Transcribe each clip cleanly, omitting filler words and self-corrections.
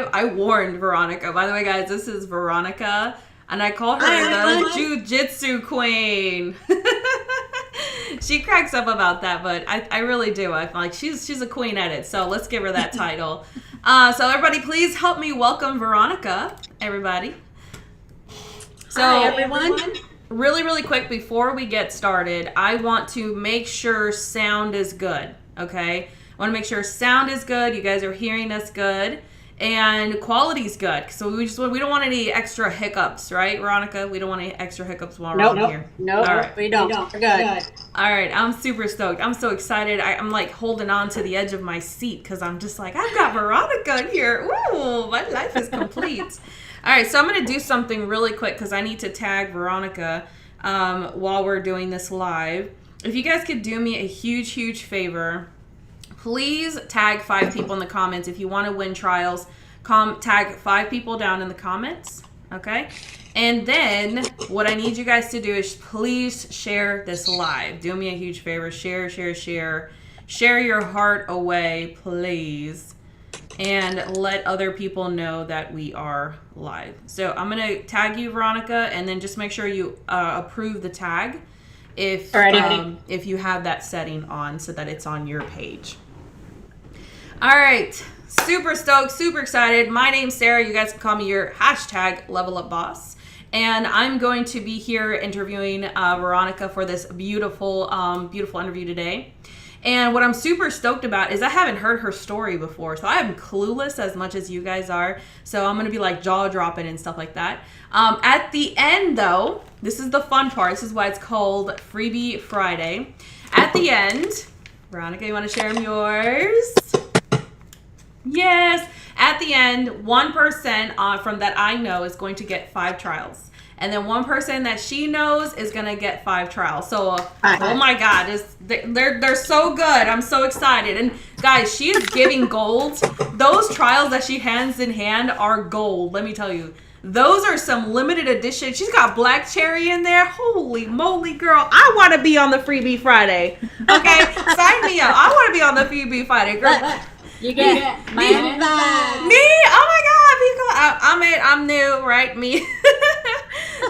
I warned Veronica. By the way, guys, this is Veronica, and I call her the Jiu-Jitsu Queen. She cracks up about that, but I really do. I feel like she's a queen at it, so let's give her that title. So everybody, please help me welcome Veronica, everybody. So, hi, everyone. Really, really quick before we get started, I want to make sure sound is good, okay? I want to make sure sound is good, you guys are hearing us good, and quality's good. So we don't want any extra hiccups, right, Veronica? We don't want any extra hiccups while we're on here. Nope, we don't. We're good. All right, I'm super stoked. I'm so excited. I'm like holding on to the edge of my seat because I'm just like, I've got Veronica in here. Ooh, my life is complete. All right, so I'm going to do something really quick because I need to tag Veronica while we're doing this live. If you guys could do me a huge, huge favor, please tag 5 people in the comments. If you want to win trials, tag 5 people down in the comments, okay? And then what I need you guys to do is please share this live. Do me a huge favor. Share. Share your heart away, please. And let other people know that we are live. So I'm going to tag you, Veronica, and then just make sure you approve the tag if you have that setting on so that it's on your page. All right. Super stoked, super excited. My name's Sarah. You guys can call me your #LevelUpBoss. And I'm going to be here interviewing Veronica for this beautiful, beautiful interview today. And what I'm super stoked about is I haven't heard her story before, so I am clueless as much as you guys are. So I'm going to be like jaw-dropping and stuff like that. At the end, though, this is the fun part. This is why it's called Freebie Friday. At the end, Veronica, you want to share yours? Yes. At the end, one person from that I know is going to get 5 trials. And then one person that she knows is going to get 5 trials. So, oh my God, they're so good. I'm so excited. And guys, she is giving gold. Those trials that she hands in hand are gold, let me tell you. Those are some limited edition. She's got black cherry in there. Holy moly, girl. I want to be on the Freebie Friday. Okay? Sign me up. I want to be on the Freebie Friday, girl. You get my invite. Me? Oh my God. I'm new, right? Me.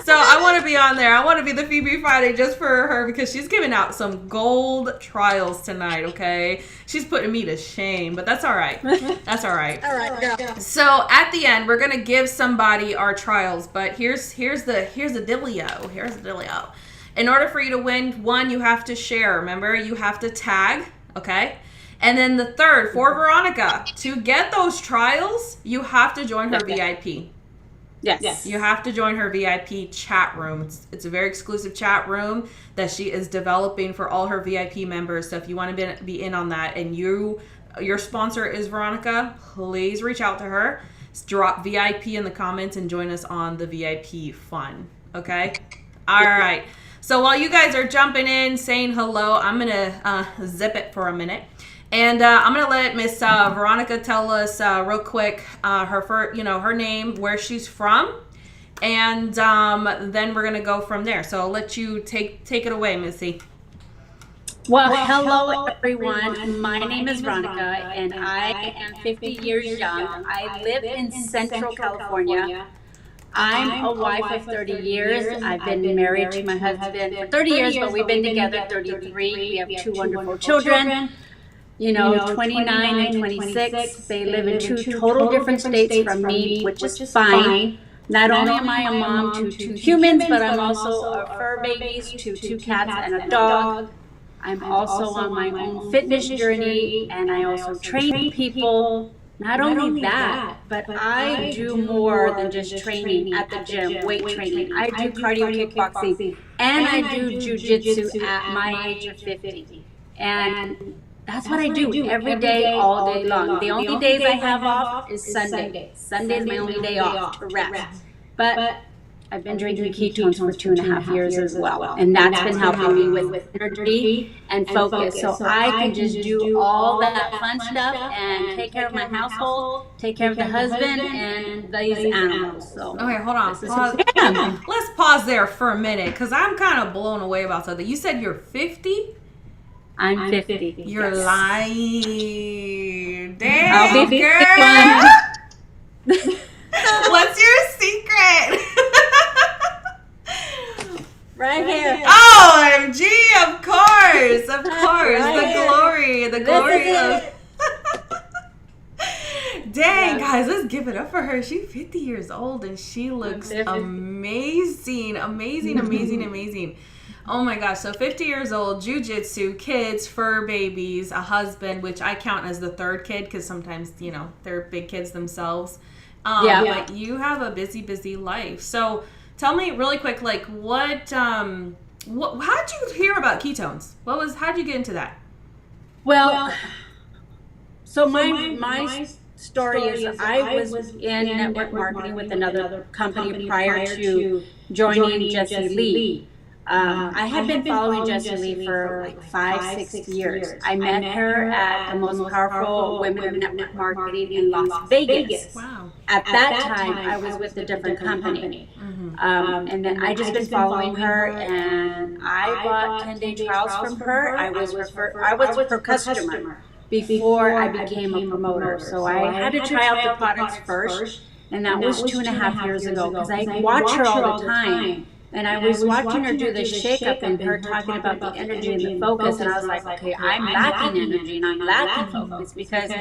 So I want to be on there. I want to be the Freebie Friday just for her because she's giving out some gold trials tonight, okay? She's putting me to shame, but that's all right. That's all right. All right, girl. So at the end, we're going to give somebody our trials, but here's the dealio. Here's the dealio. In order for you to win, 1, you have to share. Remember, you have to tag, okay? And then the third, for Veronica, to get those trials, you have to join her VIP. Yes. You have to join her VIP chat room. It's a very exclusive chat room that she is developing for all her VIP members. So if you want to be in on that and your sponsor is Veronica, please reach out to her. Drop VIP in the comments and join us on the VIP fun. Okay? All right. So while you guys are jumping in, saying hello, I'm going to zip it for a minute. And I'm going to let Miss Veronica tell us real quick her name, where she's from, and then we're going to go from there. So I'll let you take it away, Missy. Well, hello, everyone. My name is Veronica, and I am 50 years young. I live in Central California. I'm a wife of 30 years. I've been married to my husband for 30 years, but we've been together 33. We have 2 wonderful children. 29 and 26. They live in 2 total different states from me, which is fine. Not only am I a mom to 2 humans, but I'm also a fur babies to 2 cats and a dog. I'm also on my own fitness journey, and I also train people. Not only that, but I do more than just training at the gym, weight training. I do cardio kickboxing, and I do jiu-jitsu at my age of 50. And that's what I do every day, all day long. The only days I have off is Sunday. Sunday is my only day off to rest. But I've been drinking ketones for 2.5 years as well. And that's been helping me with energy and focus. So I can just do all that fun stuff and take care of my household, take care of the husband and these animals. So okay, hold on. Let's pause there for a minute because I'm kind of blown away about something. You said you're 50? I'm 50. You're lying. I'll Damn, be girl. What's your secret? Right here. OMG, of course. Of course. Right the glory of... it. Dang, guys, let's give it up for her. She's 50 years old and she looks amazing. Amazing. Oh my gosh. So 50 years old, jiu-jitsu, kids, fur babies, a husband, which I count as the third kid because sometimes, you know, they're big kids themselves. But you have a busy life. So tell me really quick, like how'd you hear about ketones? How'd you get into that? Well, so my story is I was in network marketing with another company prior to joining Jessie Lee. I had been following Jessie Lee for like 5-6 years. I met her at the most powerful women in network marketing in Las Vegas. Wow. At that time, I was with a different company. And then I just been following her, and I bought 10-day trials from her. I was her customer before I became a promoter. So I had to try out the products first, and that was 2.5 years ago because I watch her all the time. And I was watching her do the shake-up and her talking about the energy and the focus, and I was like, okay, I'm lacking energy and I'm lacking focus because,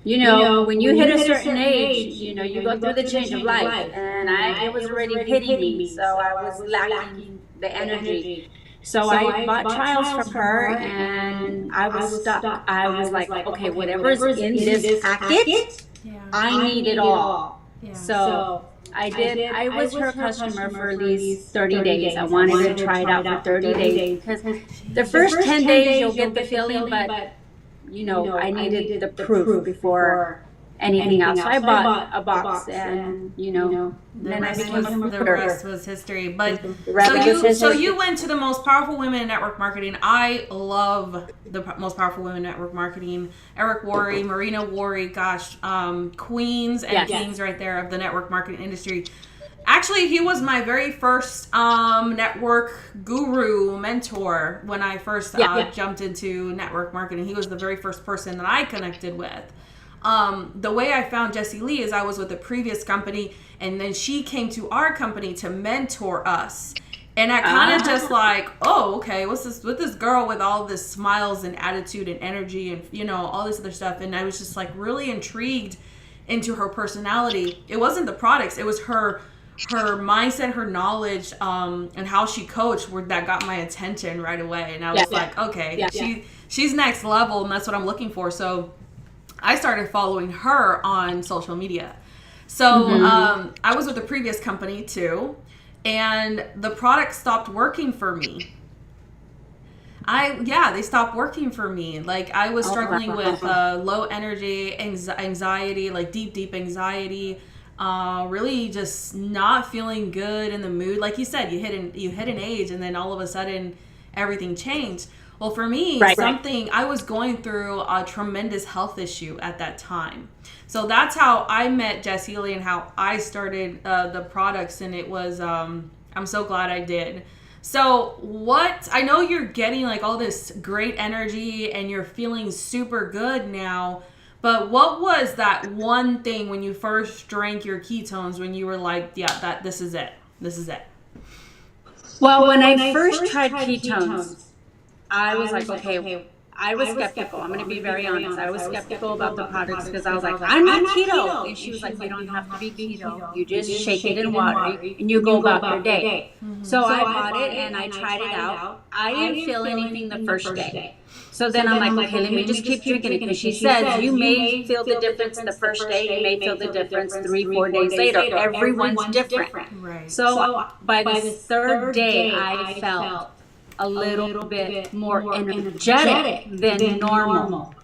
you know, when you hit a certain age, you know, you go through the change of life, and it was already hitting me, so I was lacking the energy. So I bought trials from her, and I was stuck. I was like, okay, whatever's in this packet, I need it all. So I did. I was her customer for at least 30 days. I wanted to try it out for 30 days because the first 10 days you'll get the feeling, but you know, I needed the proof before anything else. So I bought a box, and you know, then I became a promoter. The rest was history. But So you went to the most powerful women in network marketing. I love the most powerful women in network marketing. Eric Worre, Marina Worre, gosh, queens and kings right there of the network marketing industry. Actually, he was my very first network guru mentor when I first jumped into network marketing. He was the very first person that I connected with. The way I found Jessie Lee is I was with a previous company, and then she came to our company to mentor us. And I kind of just like, oh, okay, what's this with this girl with all this smiles and attitude and energy and, you know, all this other stuff. And I was just like really intrigued into her personality. It wasn't the products, it was her mindset, her knowledge, and how she coached that got my attention right away. And I was like, okay, she's next level, and that's what I'm looking for. So I started following her on social media. So I was with a previous company too, and the product stopped working for me. They stopped working for me. Like I was struggling with low energy, anxiety, like deep anxiety. Really just not feeling good in the mood. Like you said, you hit an age, and then all of a sudden everything changed. Well, for me, I was going through a tremendous health issue at that time. So that's how I met Jessie Lee and how I started the products, and it was, I'm so glad I did. So I know you're getting like all this great energy and you're feeling super good now, but what was that one thing when you first drank your ketones when you were like, yeah, this is it. Well, when I first tried ketones, I was like, okay, I was skeptical. I'm going to be very honest. I was skeptical about the products because I was like, I'm not keto. And she was like, you don't have to be keto. You just shake it in water and you go about your day. So I bought it and I tried it out. I didn't feel anything the first day. So then I'm like, okay, let me just keep drinking it. Because she says you may feel the difference the first day. You may feel the difference 3-4 days later. Everyone's different. Right. So by the third day, I felt a little bit more energetic than normal.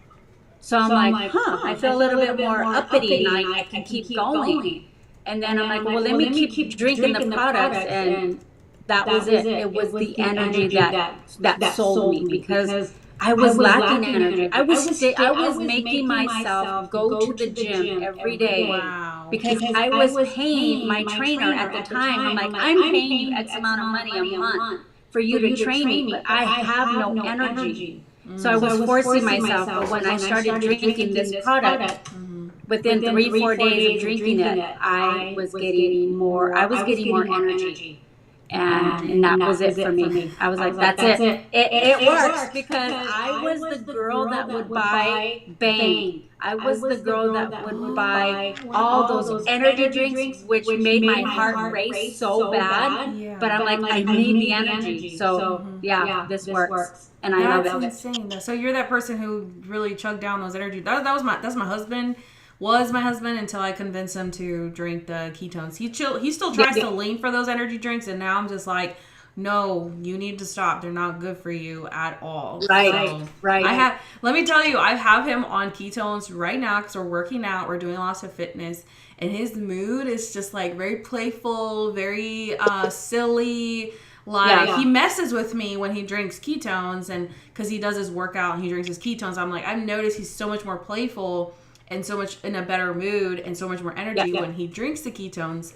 So I'm like, I feel a little bit more uppity, and I can keep going. And then I'm like, well, let me keep drinking the products, and that was it. It was the energy that sold me because I was lacking energy. I was making myself go to the gym every day because I was paying my trainer at the time. I'm like, I'm paying you X amount of money a month for you to train me, but I have no energy. So I was forcing myself, but when I started drinking this product, within 3-4 days of drinking it, I was getting more energy. And that was it for me. I was like, that's it. It works because I was the girl that would buy Bang. I was the girl that would buy all those energy drinks, which made my heart race so bad. Yeah. But I'm like, I need the energy. So yeah, this works. And I love it. That's insane. So you're that person who really chugged down those energy. That's my husband. Was my husband until I convinced him to drink the ketones. He still tries to lean for those energy drinks, and now I'm just like, no, you need to stop. They're not good for you at all. Right, so right. Let me tell you, I have him on ketones right now because we're working out. We're doing lots of fitness, and his mood is just like very playful, very silly. He messes with me when he drinks ketones, and because he does his workout and he drinks his ketones, I'm like, I've noticed he's so much more playful and so much in a better mood and so much more energy when he drinks the ketones.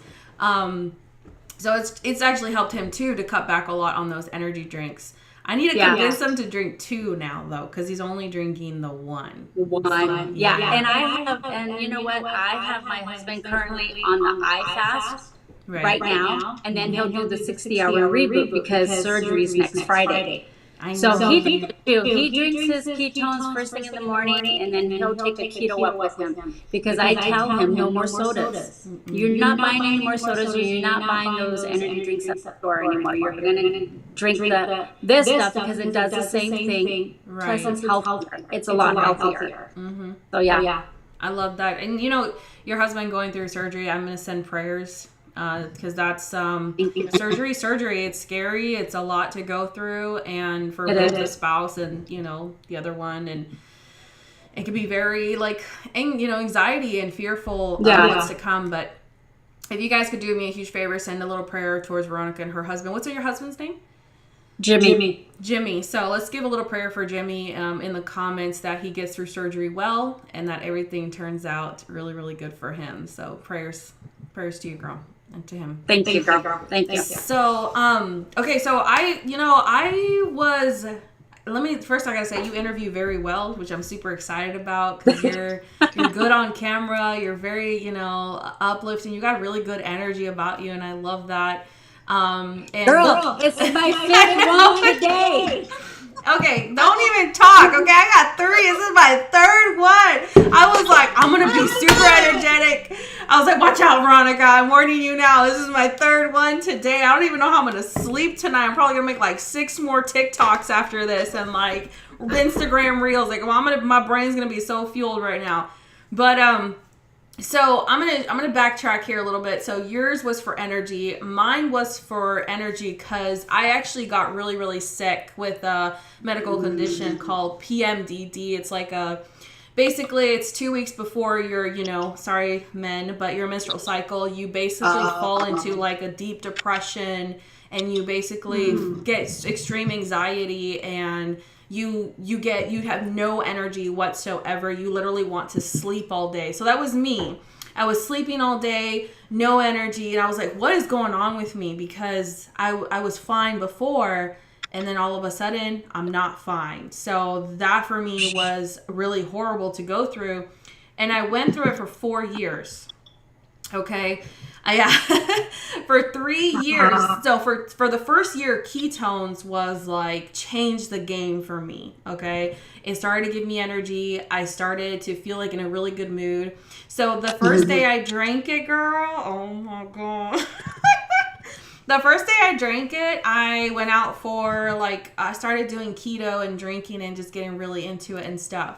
So it's actually helped him too to cut back a lot on those energy drinks. I need to convince him to drink 2 now though, because he's only drinking the 1. And you know what? I have my husband currently on the iFast right now, and then he'll do the 60-hour reboot because surgery is next Friday. So he drinks his ketones first thing in the morning, and then he'll take a keto up with him because I tell him no more sodas. You're not buying any more sodas. You're not buying those energy drinks at the store anymore. You're going to drink this stuff because it does the same thing. Plus it's healthier. It's a lot healthier. Mm-hmm. So yeah. I love that. And your husband going through surgery, I'm going to send prayers. Because that's surgery. It's scary. It's a lot to go through, and for both the spouse and the other one, and it can be very anxiety and fearful of what's to come. But if you guys could do me a huge favor, send a little prayer towards Veronica and her husband. What's your husband's name? Jimmy. So let's give a little prayer for Jimmy in the comments that he gets through surgery well, and that everything turns out really, really good for him. So prayers to you, girl. And to him. Thank you, girl. Thank you. So, okay, so I gotta say, you interview very well, which I'm super excited about because you're good on camera. You're very, uplifting. You got really good energy about you, and I love that. And girl, it's my favorite one today. Okay, don't even talk, okay? I got 3. This is my 3rd one. I was like, I'm going to be super energetic. I was like, watch out, Veronica. I'm warning you now. This is my 3rd one today. I don't even know how I'm going to sleep tonight. I'm probably going to make 6 more TikToks after this and Instagram reels. My brain's going to be so fueled right now. But, so I'm gonna backtrack here a little bit. So yours was for energy. Mine was for energy because I actually got really, really sick with a medical condition called PMDD. It's basically it's 2 weeks before your, sorry men, but your menstrual cycle. You basically fall into a deep depression, and you basically get extreme anxiety, and you have no energy whatsoever. You literally want to sleep all day. So that was me. I was sleeping all day, no energy, and I was like, what is going on with me? Because I was fine before, and then all of a sudden I'm not fine. So that for me was really horrible to go through, and I went through it for 4 years. Okay. For 3 years. So for the first year, ketones was changed the game for me. Okay. It started to give me energy. I started to feel in a really good mood. So the first day I drank it, girl, oh my God. The first day I drank it, I went out for I started doing keto and drinking and just getting really into it and stuff.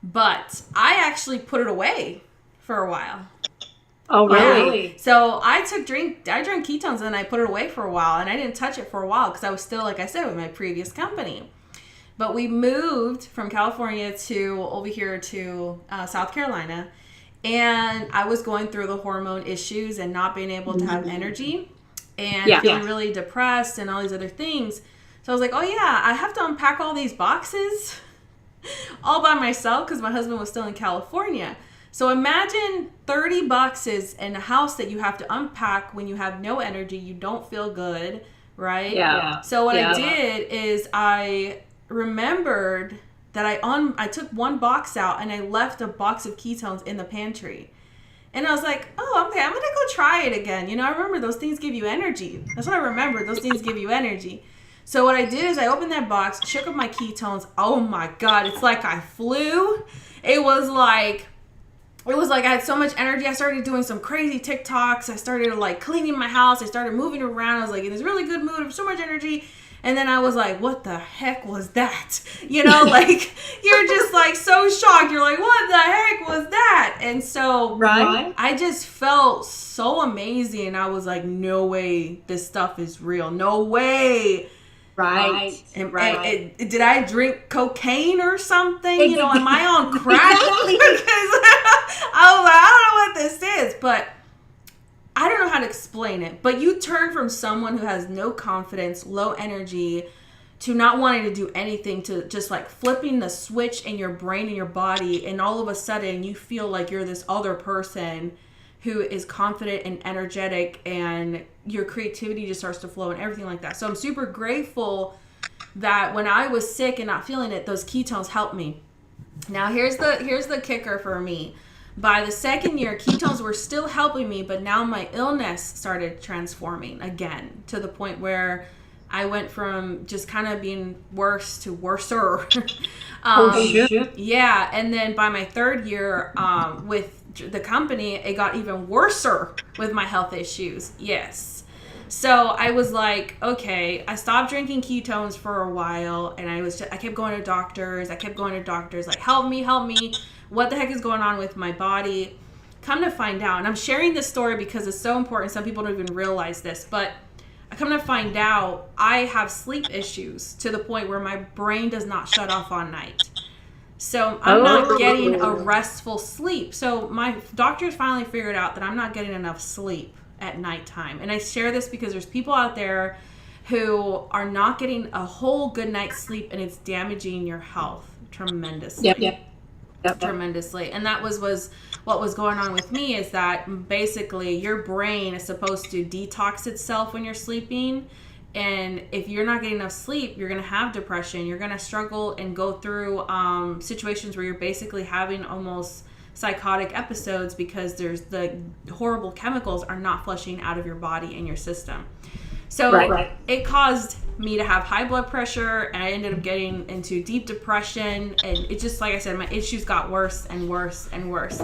But I actually put it away for a while. Oh, really? Yeah. So I drank ketones, and then I put it away for a while, and I didn't touch it for a while because I was still, like I said, with my previous company. But we moved from California to over here to South Carolina, and I was going through the hormone issues and not being able to have energy and feeling really depressed and all these other things. So I was like, oh yeah, I have to unpack all these boxes all by myself because my husband was still in California. So imagine 30 boxes in a house that you have to unpack when you have no energy, you don't feel good, right? Yeah. So what I did is I remembered that I took one box out and I left a box of ketones in the pantry. And I was like, oh, okay, I'm going to go try it again. You know, I remember those things give you energy. That's what I remember. Those things give you energy. So what I did is I opened that box, shook up my ketones. Oh my God, it's like I flew. It was like I had so much energy. I started doing some crazy TikToks. I started like cleaning my house. I started moving around. I was like in this really good mood, so much energy. And then I was like, what the heck was that? You know, like you're just like so shocked. You're like, what the heck was that? And so I just felt so amazing. I was like, no way this stuff is real. No way. Right. And did I drink cocaine or something? You know, am I on crack? Because I was like, I don't know what this is, but I don't know how to explain it. But you turn from someone who has no confidence, low energy, to not wanting to do anything, to just like flipping the switch in your brain and your body, and all of a sudden you feel like you're this other person who is confident and energetic, and your creativity just starts to flow and everything like that. So I'm super grateful that when I was sick and not feeling it, those ketones helped me. Now here's the kicker for me. By the second year, ketones were still helping me, but now my illness started transforming again to the point where I went from just kind of being worse to worser. Yeah, and then by my third year with the company, it got even worser with my health issues. Yes. So I was like, okay, I stopped drinking ketones for a while, and I kept going to doctors. Like, help me. What the heck is going on with my body? Come to find out, and I'm sharing this story because it's so important. Some people don't even realize this, but I come to find out I have sleep issues to the point where my brain does not shut off on night. So I'm not getting a restful sleep. So my doctors finally figured out that I'm not getting enough sleep at nighttime. And I share this because there's people out there who are not getting a whole good night's sleep, and it's damaging your health tremendously. Yep. Tremendously. And that was what was going on with me, is that basically your brain is supposed to detox itself when you're sleeping. And if you're not getting enough sleep, you're going to have depression. You're going to struggle and go through situations where you're basically having almost psychotic episodes because there's the horrible chemicals are not flushing out of your body and your system. So it caused me to have high blood pressure, and I ended up getting into deep depression. And it just, like I said, my issues got worse and worse and worse.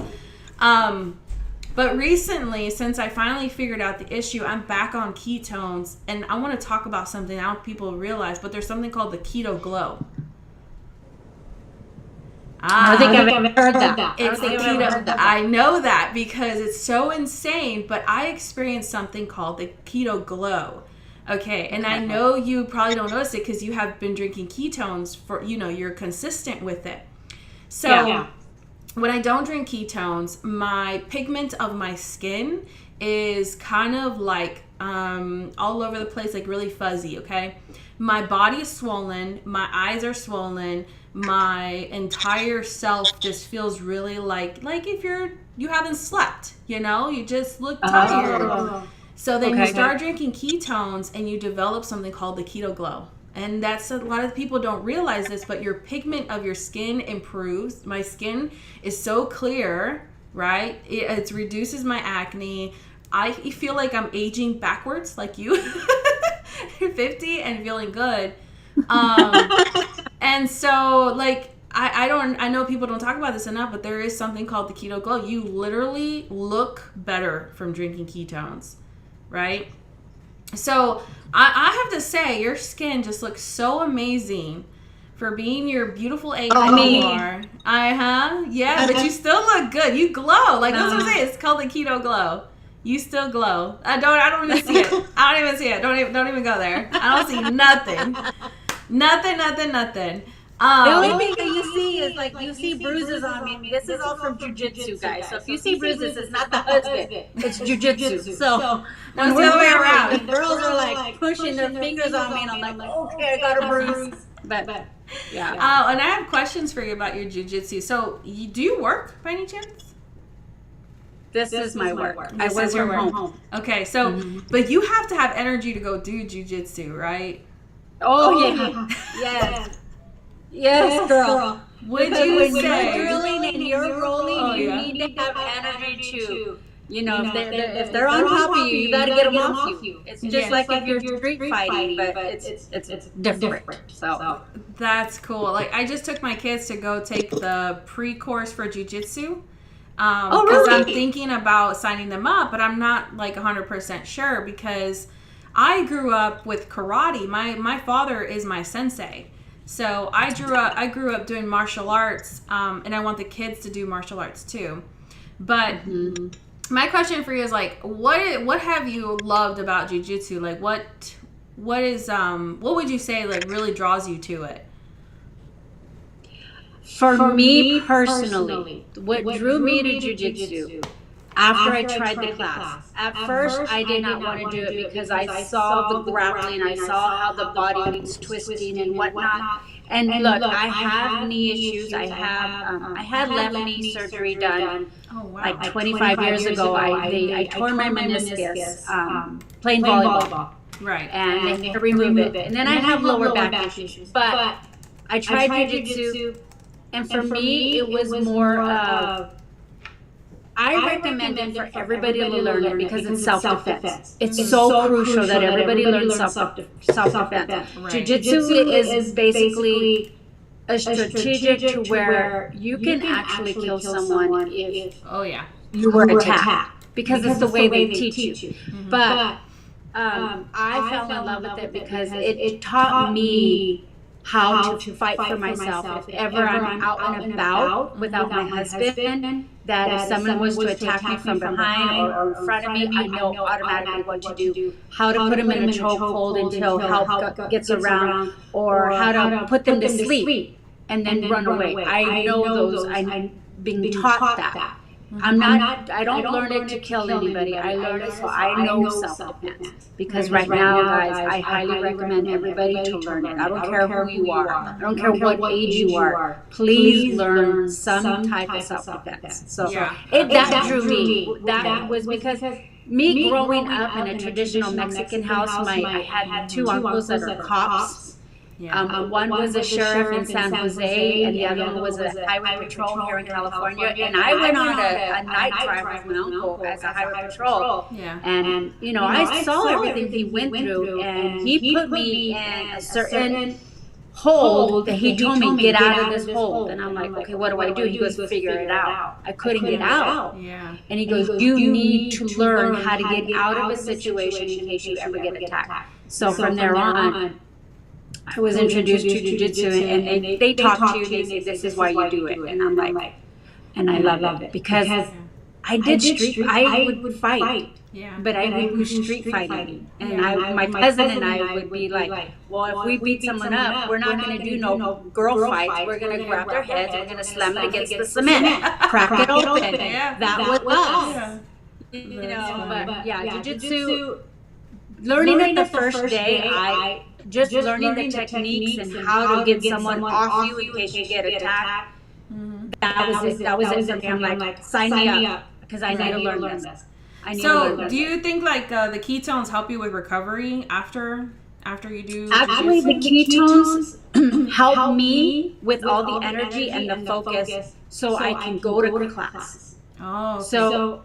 But recently, since I finally figured out the issue, I'm back on ketones, and I want to talk about something I don't think people realize, but there's something called the keto glow. I think I've heard that. It's the keto. I know that because it's so insane, but I experienced something called the keto glow. Okay, and I know you probably don't notice it because you have been drinking ketones for, you're consistent with it. So when I don't drink ketones, my pigment of my skin is kind of like all over the place, like really fuzzy, okay? My body is swollen, my eyes are swollen, my entire self just feels really like if you haven't slept, you just look tired. So then you start drinking ketones and you develop something called the keto glow. And that's a lot of people don't realize this, but your pigment of your skin improves. My skin is so clear, right? It reduces my acne. I feel like I'm aging backwards like you. You're 50 and feeling good. And so I know people don't talk about this enough, but there is something called the keto glow. You literally look better from drinking ketones, right? So I have to say, your skin just looks so amazing for being your beautiful age you are. Yeah, but you still look good. You glow. Like that's what I'm saying. It's called the keto glow. You still glow. I don't even see it. I don't even see it. Don't even go there. I don't see nothing. Nothing. The only thing that you see is you see bruises on me. This is all from jujitsu, guys. So if you see bruises, it's not the husband. It's jujitsu. So when we're around, the girls are pushing their fingers on me, and I'm like, okay, I got a bruise. But yeah. And I have questions for you about your jujitsu. So do you work by any chance? This is my work. I work from home. Okay, so but you have to have energy to go do jujitsu, right? Oh yeah. Yes. Yes, girl. Would Because you when say? you're drilling and you're rolling, Oh, you yeah. need to have energy too. You know, if they're on top of you, you got to get them off you. It's just Yeah. like if you're street fighting, but it's different. So That's cool. Like I just took my kids to go take the pre-course for jujitsu. Oh, Because I'm really? thinking about signing them up, but I'm not like 100% sure because I grew up with karate. My father is my sensei. So I grew up doing martial arts, and I want the kids to do martial arts too. But my question for you is like, what have you loved about jujitsu? Like what is what would you say like really draws you to it? for me personally, what drew me to jujitsu after I tried the class, at first I did not want to do it because I saw the grappling, I saw how the body was twisting and whatnot. And look, I have knee issues. I had left knee surgery done Oh wow. like 25 years ago. I tore my meniscus playing volleyball, Right. and they had to remove it. And then I have lower back issues. But I tried jujitsu, and for me, it was more of I recommend it for everybody to learn it because it's self-defense. It's so crucial that everybody learns self-defense. Right. Jiu-jitsu is basically a strategic to where you can actually kill someone if Oh yeah. you were attacked because it's the way they teach you. But I fell in love with it because it taught me how to fight for myself. If ever I'm out and about without my husband, that if someone was to attack me from behind or in front of me, I know automatically what to do. How to put them in a chokehold until help gets around, or how to put them to sleep and then run away. I know those. I'm being taught that. I don't learn it to kill anybody. I learn it so I know self-defense. Because right now, guys, I highly recommend everybody to learn it. I don't care who you are. I don't care what age you are. Please learn some type of self-defense. So Yeah. that drew me. That was because me growing up in a traditional Mexican house, I had two uncles that are cops. Yeah. One was a sheriff in San Jose, and the other one was a highway patrol here in California. And I went on a night drive with my uncle as a highway patrol. Yeah. And, I saw everything he went through, and he put me in a certain hold that he told me, get out of this hold. And I'm like, okay, what do I do? He goes, figure it out. I couldn't get out. Yeah. And he goes, you need to learn how to get out of a situation in case you ever get attacked. So from there on, I was introduced to jiu-jitsu, and they talk to you, they say, this is why you do it. And I'm like, and I love it because I would fight. Yeah. But I would do street fighting. And my cousin and I would be like, well, if we beat someone up, we're not going to do no girl fights. We're going to grab their heads, we're going to slam it against the cement, crack it open. Yeah. That was us. Yeah. But yeah, jiu-jitsu, learning it the first day, just learning the techniques and how to get someone off you in case you get attacked. That was it for me. I'm like, sign me up because I need to learn this. So, do you think like the ketones help you with recovery after you do? Actually, the ketones help me with all the energy and the focus, so I can go to class. Oh. Okay. So.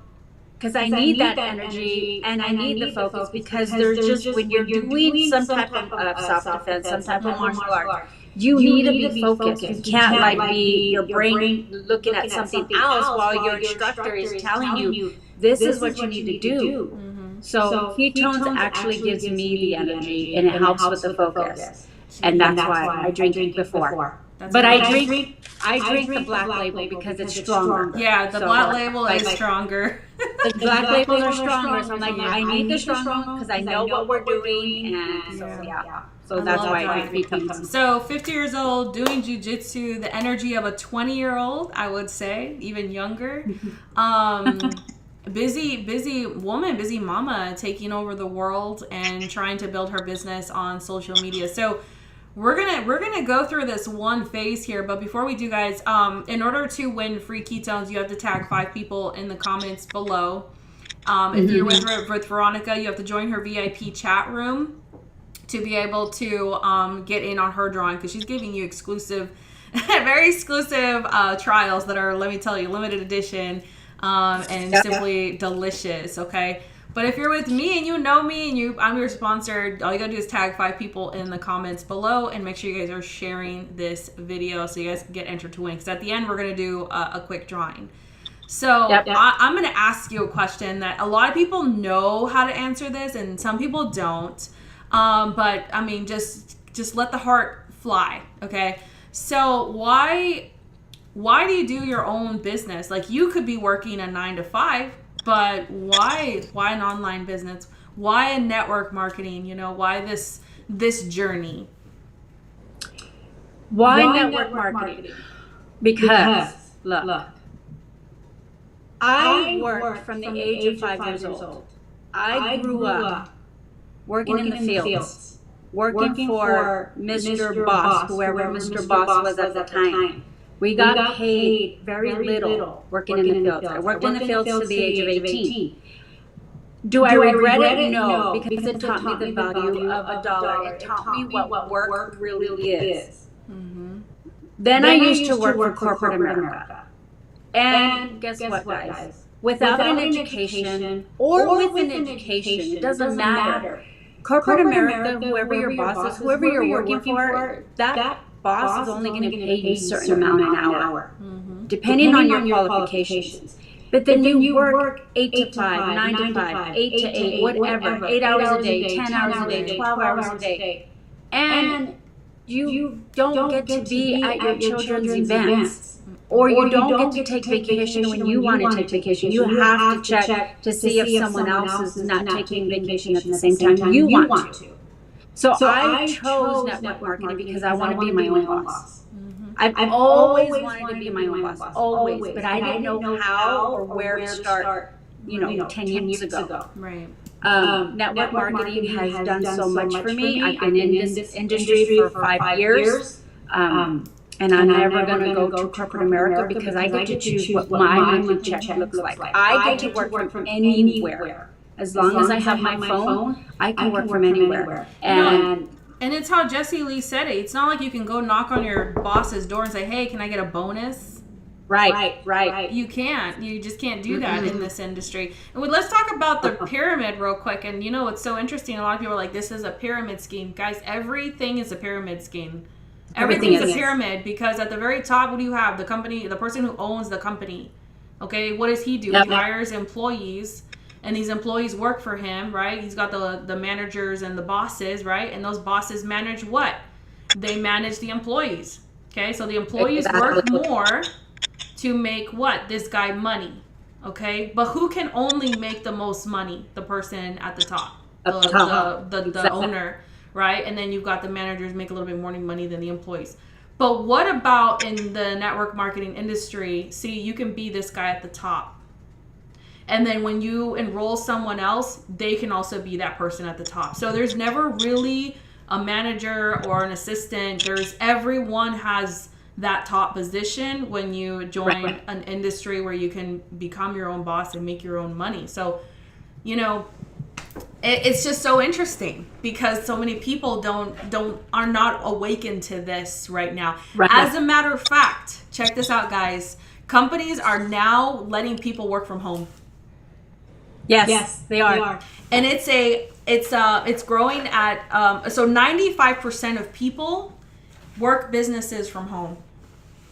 Because I need that energy and I need the focus because there's just when you're doing some type of self-defense, some type of martial art, you need to be focused. You can't like be your brain looking at something else while your instructor is telling you this is what you need to do. So ketones actually gives me the energy and it helps with the focus, and that's why I drink it before. But I drink the black label because it's stronger. Yeah, the black label is stronger. The black labels are stronger, so I'm like, I need the strong one because I know what we're doing, and so so that's why I drink ketones. So 50 years old, doing jujitsu, the energy of a 20-year-old, I would say, even younger. Busy woman, busy mama, taking over the world and trying to build her business on social media. So we're gonna go through this one phase here, but before we do, guys, in order to win free ketones, you have to tag 5 people in the comments below. If you're with Veronica, you have to join her VIP chat room to be able to get in on her drawing, because she's giving you exclusive, very exclusive trials that are, let me tell you, limited edition and simply delicious. Okay. But if you're with me and you know me and I'm your sponsor, all you gotta do is tag 5 people in the comments below and make sure you guys are sharing this video so you guys can get entered to win. Because at the end, we're gonna do a quick drawing. So I'm gonna ask you a question that a lot of people know how to answer this and some people don't. But I mean, just let the heart fly, okay? So why do you do your own business? Like, you could be working a 9 to 5. But why an online business? Why a network marketing? You know, why this journey? Why network marketing? Because look, I worked from the age of 5 years old. I grew up working in the fields, working for Mr. Boss, whoever Mr. Boss was at the time. We got paid very little working in the fields. I worked in the fields to the age of 18. Do I regret it? No, because it taught me the value of a dollar. It taught me what work really is. Mm-hmm. Then I used to work for corporate America. And guess what, guys? Without an education or with an education, it doesn't matter. Corporate America, whoever your boss is, whoever you're working for, that boss is only going to pay you a certain amount an hour, depending on your qualifications. But then you work 8 to 5, 9 to 5, 8 to 8, whatever, 8 hours a day, 10 hours a day, 12 hours a day. And you don't get to be at your children's events. Or you don't get to take vacation when you want to take vacation. You have to check to see if someone else is not taking vacation at the same time you want to. So I chose network marketing because I want to be my own boss. I've always wanted to be my own boss, always, but I didn't know how or where to start, 10 years ago. Right. Network marketing has done so much for me. I've been in this industry for 5 years. And I'm never going to go to corporate America because I get to choose what my monthly check looks like. I get to work from anywhere. As long as I have my phone, I can work from anywhere. And it's how Jessie Lee said it. It's not like you can go knock on your boss's door and say, hey, can I get a bonus? Right. You can't. You just can't do that in this industry. And let's talk about the pyramid real quick. And it's so interesting. A lot of people are like, this is a pyramid scheme. Guys, everything is a pyramid scheme. Everything is a pyramid because at the very top, what do you have? The person who owns the company. Okay, what does he do? He hires employees. And these employees work for him, right? He's got the managers and the bosses, right? And those bosses manage what? They manage the employees. Okay, so the employees work more to make what? This guy money. Okay, but who can only make the most money? The person at the top, the owner, right? And then you've got the managers make a little bit more money than the employees. But what about in the network marketing industry? See, you can be this guy at the top. And then when you enroll someone else, they can also be that person at the top. So there's never really a manager or an assistant. Everyone has that top position when you join an industry where you can become your own boss and make your own money. So, it's just so interesting because so many people are not awakened to this right now. Right. As a matter of fact, check this out, guys. Companies are now letting people work from home. Yes, they are. And it's growing at so 95% of people work businesses from home.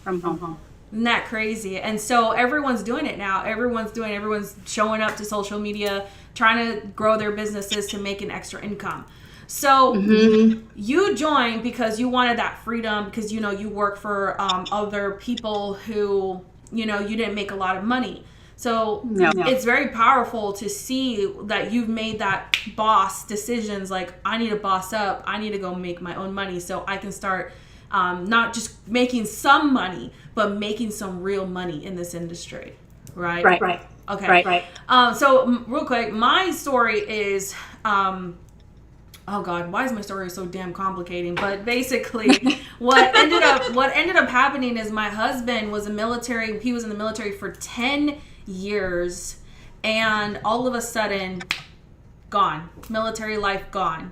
From home. Isn't that crazy? And so everyone's doing it now. Everyone's showing up to social media, trying to grow their businesses to make an extra income. So you joined because you wanted that freedom because you work for other people who you didn't make a lot of money. So it's very powerful to see that you've made that boss decisions like, I need to boss up. I need to go make my own money so I can start not just making some money, but making some real money in this industry. Right? Right. Okay. Right. So real quick, my story is, oh God, why is my story so damn complicating? But basically what ended up happening is my husband he was in the military for 10 years and all of a sudden gone, military life gone.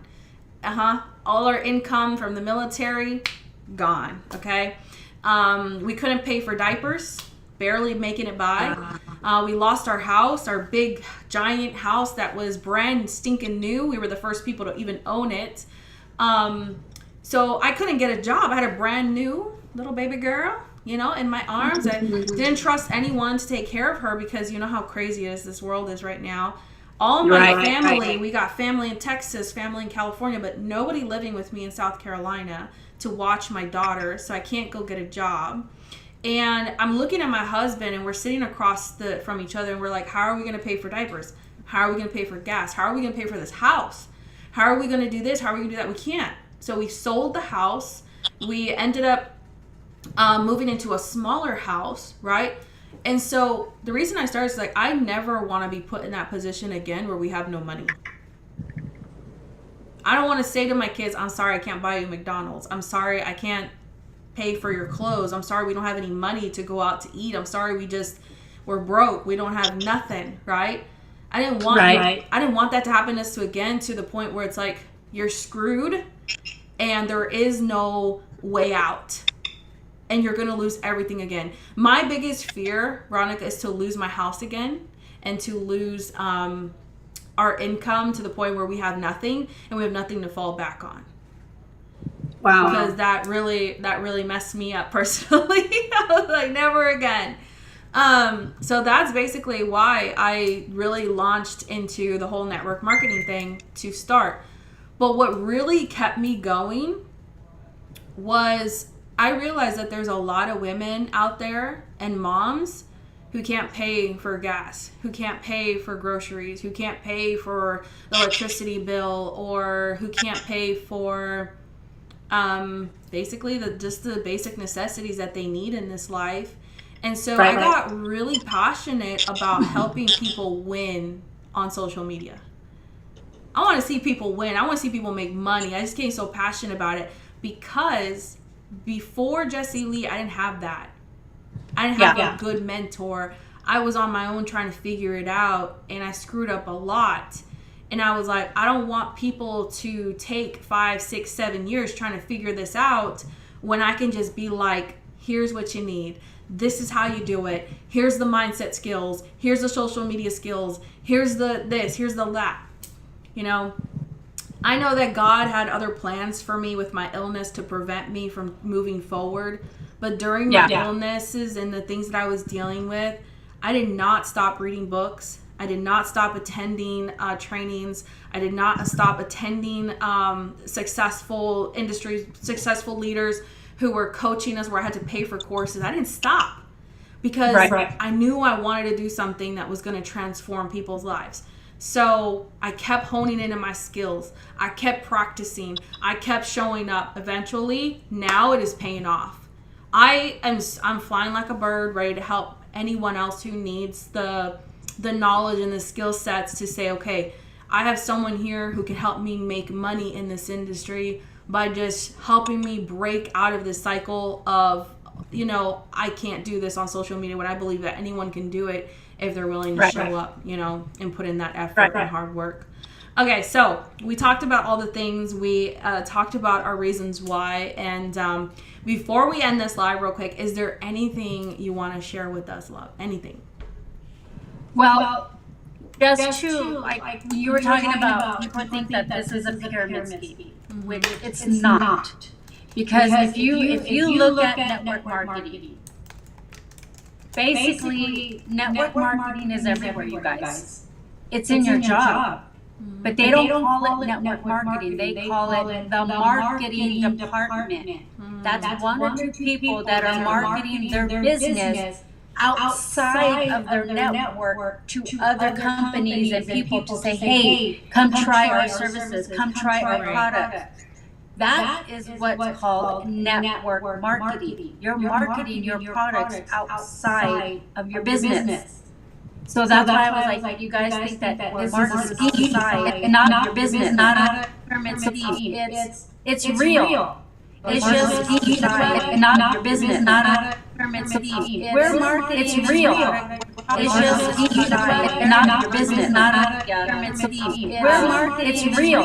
all our income from the military, gone, okay? We couldn't pay for diapers, barely making it by. We lost our house, our big, giant house that was brand stinking new. We were the first people to even own it. So I couldn't get a job. I had a brand new little baby girl, you know, in my arms. I didn't trust anyone to take care of her because you know how crazy this world is right now. All my family, we got family in Texas, family in California, but nobody living with me in South Carolina to watch my daughter, so I can't go get a job. And I'm looking at my husband, and we're sitting across from each other, and we're like, how are we going to pay for diapers? How are we going to pay for gas? How are we going to pay for this house? How are we going to do this? How are we going to do that? We can't. So we sold the house. We ended up moving into a smaller house, right? And so the reason I started is like, I never want to be put in that position again where we have no money. I don't want to say to my kids, I'm sorry, I can't buy you McDonald's. I'm sorry, I can't pay for your clothes. I'm sorry, we don't have any money to go out to eat. I'm sorry, we're broke. We don't have nothing, right? I didn't want that to happen to us again, to the point where it's like, you're screwed and there is no way out. And you're going to lose everything again. My biggest fear, Veronica, is to lose my house again and to lose our income to the point where we have nothing and we have nothing to fall back on. Wow. Because that really messed me up personally. I was like, never again. So that's basically why I really launched into the whole network marketing thing to start. But what really kept me going was I realized that there's a lot of women out there and moms who can't pay for gas, who can't pay for groceries, who can't pay for the electricity bill, or who can't pay for basically just the basic necessities that they need in this life. And so I got really passionate about helping people win on social media. I want to see people win. I want to see people make money. I just became so passionate about it because before Jessie Lee, I didn't have that. I didn't have a good mentor. I was on my own trying to figure it out, and I screwed up a lot. And I was like, I don't want people to take 5, 6, 7 years trying to figure this out when I can just be like, here's what you need. This is how you do it. Here's the mindset skills. Here's the social media skills. Here's the this. Here's the that. You know, I know that God had other plans for me with my illness to prevent me from moving forward. But during my illnesses and the things that I was dealing with, I did not stop reading books. I did not stop attending trainings. I did not stop attending successful leaders who were coaching us where I had to pay for courses. I didn't stop because I knew I wanted to do something that was going to transform people's lives. So I kept honing into my skills. I kept practicing. I kept showing up. Eventually, now it is paying off. I'm flying like a bird, ready to help anyone else who needs the knowledge and the skill sets to say, okay, I have someone here who can help me make money in this industry by just helping me break out of this cycle of, you know, I can't do this on social media when I believe that anyone can do it if they're willing to show up, you know, and put in that effort and hard work. Okay, so we talked about all the things. We talked about our reasons why. And before we end this live real quick, is there anything you want to share with us, love? Anything? Well, just to, like you were talking about, people think that this is a pyramid scheme, which it's not. Because if you look at network marketing, basically network marketing is everywhere, you guys. It's in your job. But they don't call it network marketing. They call it the marketing department. That's one or two people that are marketing their business outside of their network to other companies and people to say, hey, come try our services, come try our products. That is what's called network marketing. You're marketing your products outside of your business. So that's why I was like, you guys think that this is a scheme and not your business, not a pyramid scheme. It's real. It's just scheme and not your business, not a pyramid scheme. We're marketing. It's real. It's just eat diet, not your business, not a pyramid scheme. It's real.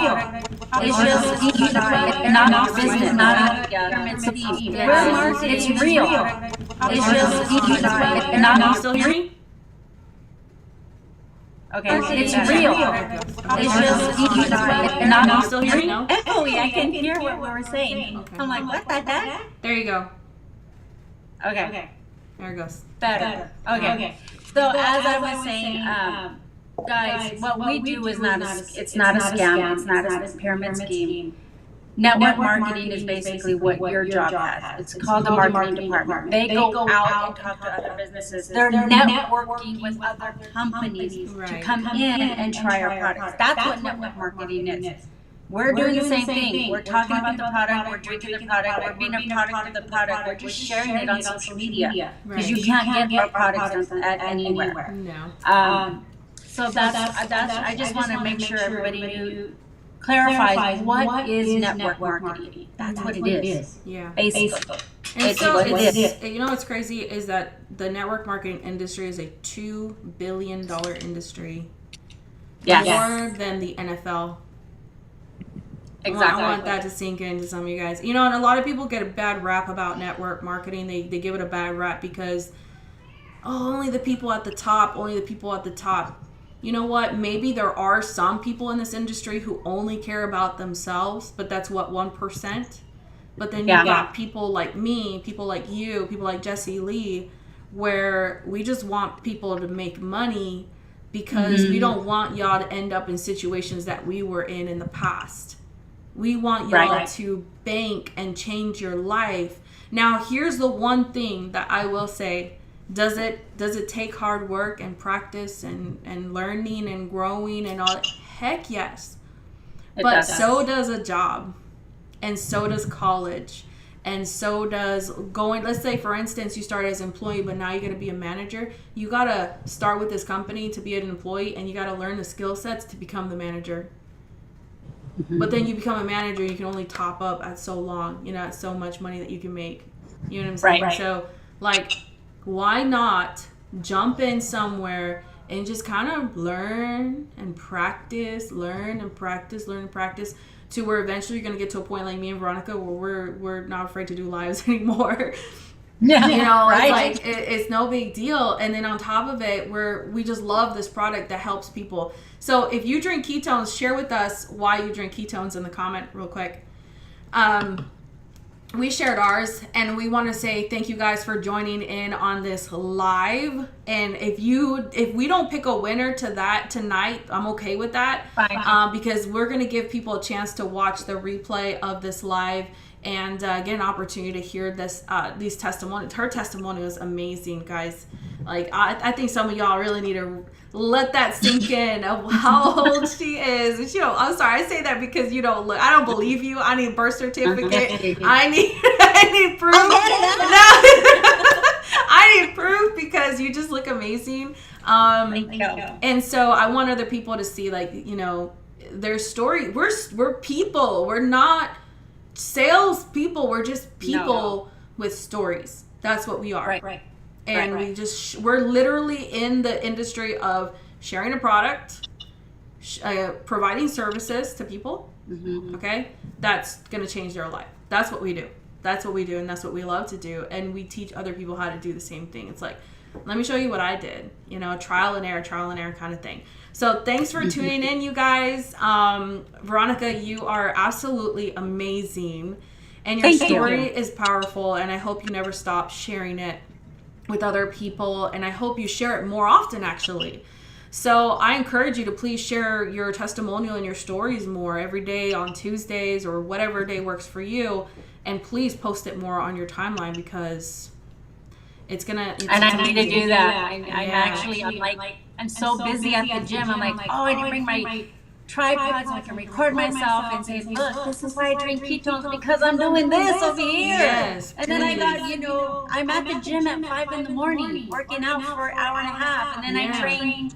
It's just eat diet, not your business, not a pyramid scheme. It's real. It's just eat diet, not. Can you still hear me? Okay, it's real. It's just eat diet, not. Can you still hear me? No? Echoey, I can hear what we were saying. Okay. I'm like, what the heck? There you go. Okay. There it goes. Better. Okay. So as I was saying, guys, what we do is it's not a scam. It's not a pyramid scheme. Network marketing is basically what your job has. It's called the marketing department. They go out and talk to other businesses. They're networking with other companies to come in and try our products. That's what network marketing is. We're doing the same thing. We're talking about the product. We're drinking the product. We're being a product of the product. We're just sharing it on social media because you can't get our products at anywhere. No. So that's I just want to make sure everybody clarifies what is network marketing. That's what it is. Yeah. Basically. And so what it is. you know what's crazy is that the network marketing industry is a $2 billion industry. Yes. More than the NFL. Exactly. I want that to sink into some of you guys. You know, and a lot of people get a bad rap about network marketing. They give it a bad rap because, only the people at the top, You know what? Maybe there are some people in this industry who only care about themselves, but that's what, 1%? But then you got people like me, people like you, people like Jesse Lee, where we just want people to make money because we don't want y'all to end up in situations that we were in the past. We want y'all to bank and change your life. Now, here's the one thing that I will say. Does it take hard work and practice and learning and growing and all? Heck yes. But so does a job. And so does college. And so does going, let's say, for instance, you start as an employee, but now you're going to be a manager. You got to start with this company to be an employee, and you got to learn the skill sets to become the manager. But then you become a manager, you can only top up at so long, at so much money that you can make. You know what I'm saying? Right. So, why not jump in somewhere and just kind of learn and practice, to where eventually you're going to get to a point like me and Veronica where we're not afraid to do lives anymore. It's it's no big deal. And then on top of it, we just love this product that helps people. So if you drink ketones, share with us why you drink ketones in the comment real quick. We shared ours, and we want to say thank you guys for joining in on this live. And if we don't pick a winner to that tonight, I'm okay with that. Because we're going to give people a chance to watch the replay of this live and get an opportunity to hear these testimonies. Her testimony was amazing, guys. I think some of y'all really need to let that sink in of how old she is. And I'm sorry, I say that because you don't look. I don't believe you. I need birth certificate. I need proof. I need proof because you just look amazing. Thank you. And so I want other people to see, their story. We're people. We're not sales people. We're just people with stories. That's what we are. Right. And we're literally in the industry of sharing a product, providing services to people. Okay, that's gonna change their life. That's what we do. And that's what we love to do. And we teach other people how to do the same thing. It's like, let me show you what I did. Trial and error kind of thing. So thanks for tuning in, you guys. Veronica, you are absolutely amazing, and your story is powerful. And I hope you never stop sharing it with other people, and I hope you share it more often, actually. So I encourage you to please share your testimonial and your stories more every day on Tuesdays or whatever day works for you, and please post it more on your timeline because it's I need to do that. I'm so busy at the gym. I'm like, I didn't bring my tripod so I can record myself and say, look, this is why I drink ketones, because I'm doing this over here. Yes, and then I got, I'm at the gym at 5 a.m, working out for an hour and a half, and then I train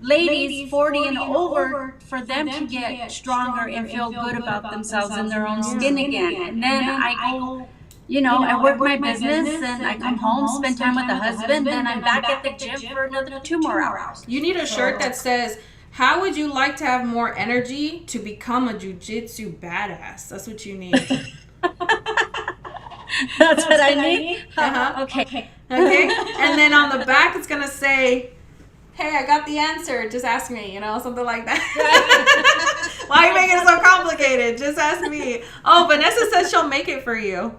ladies 40 and over for them to get stronger and feel good about themselves and their own skin again. And then I go I work my business and I come home, spend time with the husband, then I'm back at the gym for another 2 more hours. You need a shirt that says, "How would you like to have more energy to become a jujitsu badass?" That's what you need. That's what I need? Uh-huh. Okay. And then on the back, it's going to say, "Hey, I got the answer. Just ask me," something like that. Why are you making it so complicated? Just ask me. Oh, Vanessa says she'll make it for you.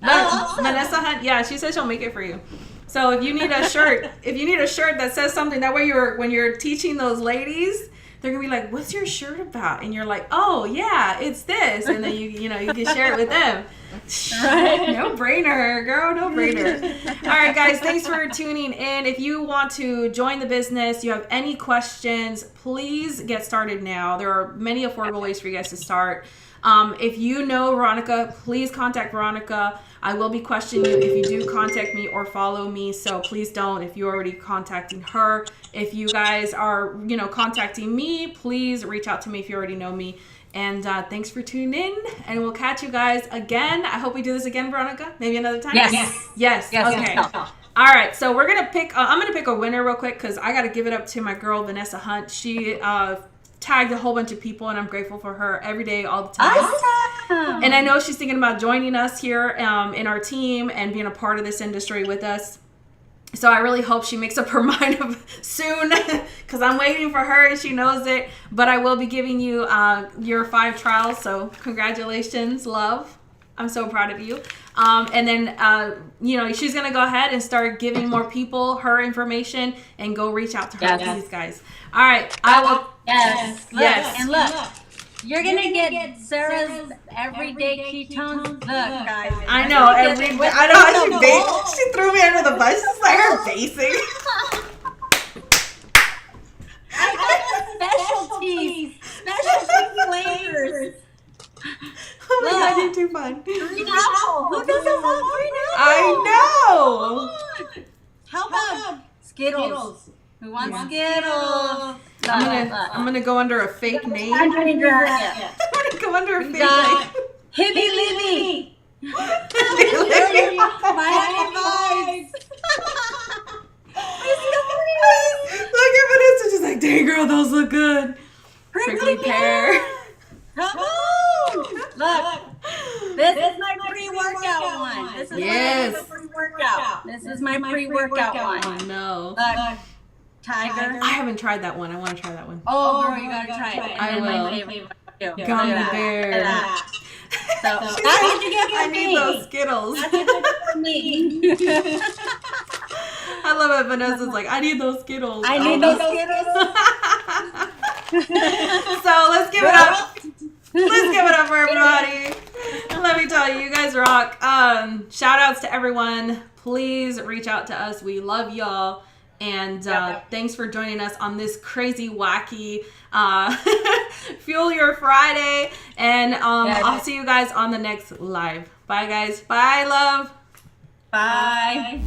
Awesome. Vanessa Hunt, yeah, she says she'll make it for you. So if you need a shirt, that says something, that way when you're teaching those ladies, they're gonna be like, "What's your shirt about?" And you're like, "Oh yeah, it's this," and then you can share it with them. Right. No brainer, girl, no brainer. All right, guys, thanks for tuning in. If you want to join the business, you have any questions, please get started now. There are many affordable ways for you guys to start. If you know Veronica, please contact Veronica. I will be questioning you if you do contact me or follow me, so please don't if you're already contacting her. If you guys are, contacting me, please reach out to me if you already know me. And thanks for tuning in, and we'll catch you guys again. I hope we do this again, Veronica. Maybe another time? Yes. Okay. All right, so we're going to pick, I'm going to pick a winner real quick because I got to give it up to my girl, Vanessa Hunt. She tagged a whole bunch of people, and I'm grateful for her every day, all the time. Awesome. And I know she's thinking about joining us here in our team and being a part of this industry with us. So I really hope she makes up her mind soon because I'm waiting for her and she knows it. But I will be giving you your 5 trials. So congratulations, love. I'm so proud of you. And then, she's going to go ahead and start giving more people her information and go reach out to her, these guys. All right. I will. Yes. Yes. And look, you're going to get Sarah's everyday ketones. Look, guys. I know. I know how she threw me under the bus. It's like her basing. I got specialty flavors. Oh my God, you're too fun. Green apple. Who doesn't want green apple? I know. How about Skittles? Who wants Skittles? I'm gonna go under a fake name. I'm gonna go under a fake name. Hibby Libby. Miami Vibes. Look at Vanessa, she's like, "Dang girl, those look good." Prickly pear. Come on. Look. This is my pre-workout one. This is my pre-workout. This is my pre-workout one. Oh no. Look. Tiger. I haven't tried that one. I want to try that one. Oh, girl, you gotta try it. And I then will. my favorite one too. Gummy bear. So that's what you get I from need me. those Skittles. That's what you get from me. I love it. Vanessa's like, "I need those Skittles." I need those Skittles. So let's give it up. Let's give it up for everybody. Let me tell you, you guys rock. Shout outs to everyone. Please reach out to us. We love y'all. And thanks for joining us on this crazy, wacky Fuel Your Friday. And I'll see you guys on the next live. Bye, guys. Bye, love. Bye.